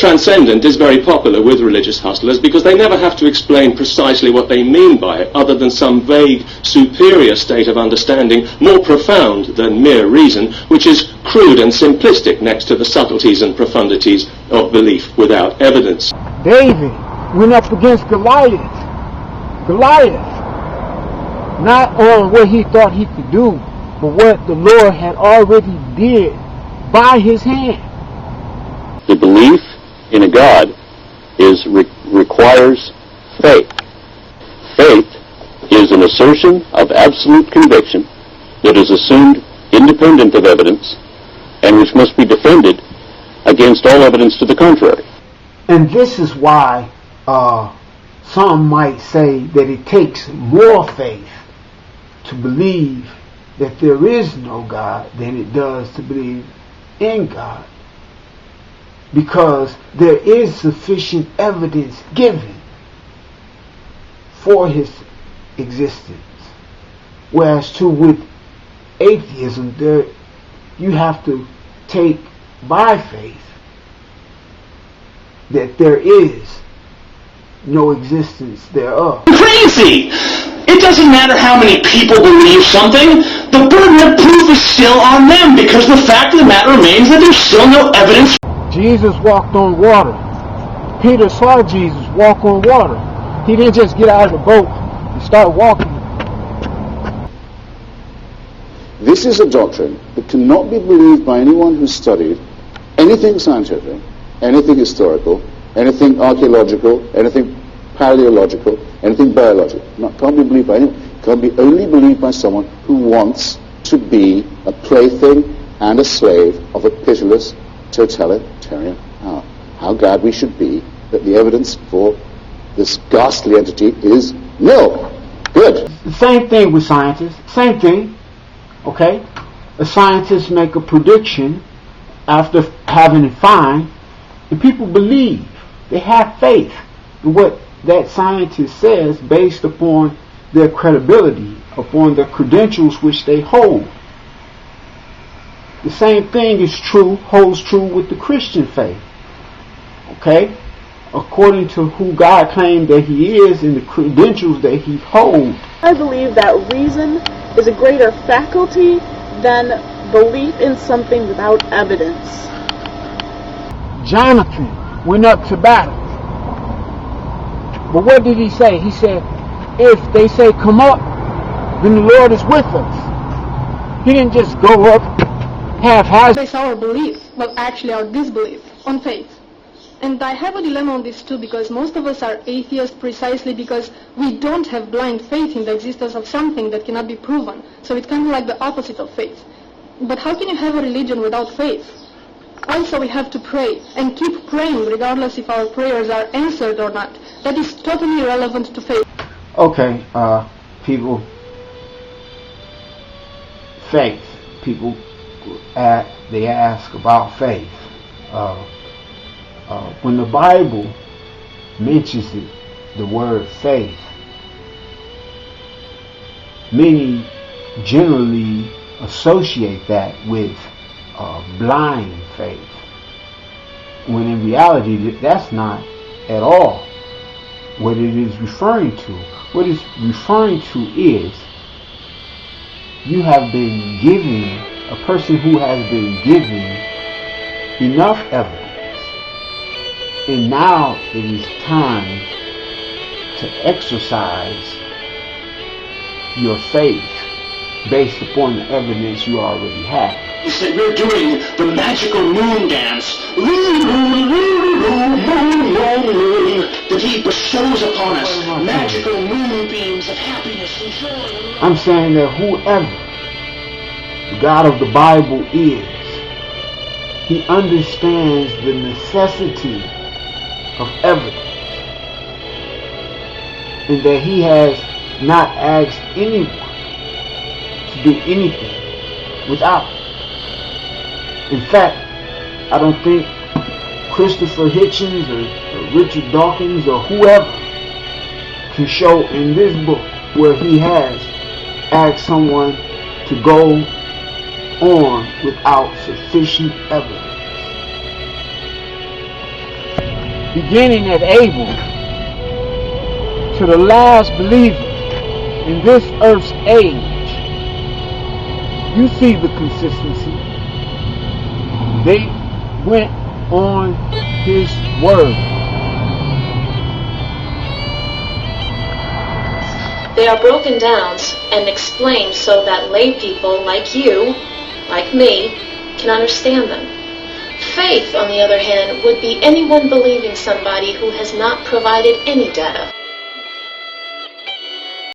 transcendent is very popular with religious hustlers because they never have to explain precisely what they mean by it, other than some vague, superior state of understanding more profound than mere reason, which is crude and simplistic next to the subtleties and profundities of belief without evidence. David went up against Goliath. Not on what he thought he could do, but what the Lord had already did by his hand. The belief in a God requires faith. Faith is an assertion of absolute conviction that is assumed independent of evidence and which must be defended against all evidence to the contrary. And this is why some might say that it takes more faith to believe that there is no God than it does to believe in God, because there is sufficient evidence given for his existence. Whereas with atheism, you have to take by faith that there is no existence thereof. Crazy! It doesn't matter how many people believe something. The burden of proof is still on them, because the fact of the matter remains that there's still no evidence. Jesus walked on water. Peter saw Jesus walk on water. He didn't just get out of the boat and start walking. This is a doctrine that cannot be believed by anyone who's studied anything scientific, anything historical, anything archaeological, anything paleological, anything biological. Can't be believed by anyone. Can be only believed by someone who wants to be a plaything and a slave of a pitiless totalitarian power. How glad we should be that the evidence for this ghastly entity is nil. Good. The same thing with scientists. Same thing. Okay? A scientist make a prediction after having it find, and people believe. They have faith in what that scientist says based upon their credibility, upon their credentials which they hold. The same thing holds true with the Christian faith. Okay? According to who God claimed that he is and the credentials that he holds. I believe that reason is a greater faculty than belief in something without evidence. Jonathan went up to battle. But what did he say? He said, if they say come up, then the Lord is with us. He didn't just go up half-hearted. Base our belief, well actually our disbelief, on faith. And I have a dilemma on this too, because most of us are atheists precisely because we don't have blind faith in the existence of something that cannot be proven. So it's kind of like the opposite of faith. But how can you have a religion without faith? Also we have to pray, and keep praying regardless if our prayers are answered or not. That is totally irrelevant to faith. Okay, people, faith. People, they ask about faith. When the Bible mentions it, the word faith, many generally associate that with blind faith, when in reality that's not at all what it is referring to. What it's referring to is you have been given, a person who has been given enough evidence, and now it is time to exercise your faith based upon the evidence you already have. That we're doing the magical moon dance, that he bestows upon us magical moonbeams of happiness and joy. I'm saying that whoever the God of the Bible is, he understands the necessity of evidence, and that he has not asked anyone to do anything without. In fact, I don't think Christopher Hitchens or Richard Dawkins or whoever can show in this book where he has asked someone to go on without sufficient evidence. beginning at Abel to the last believer in this earth's age, you see the consistency. They went on his word. They are broken down and explained so that lay people like you, like me, can understand them. Faith, on the other hand, would be anyone believing somebody who has not provided any data.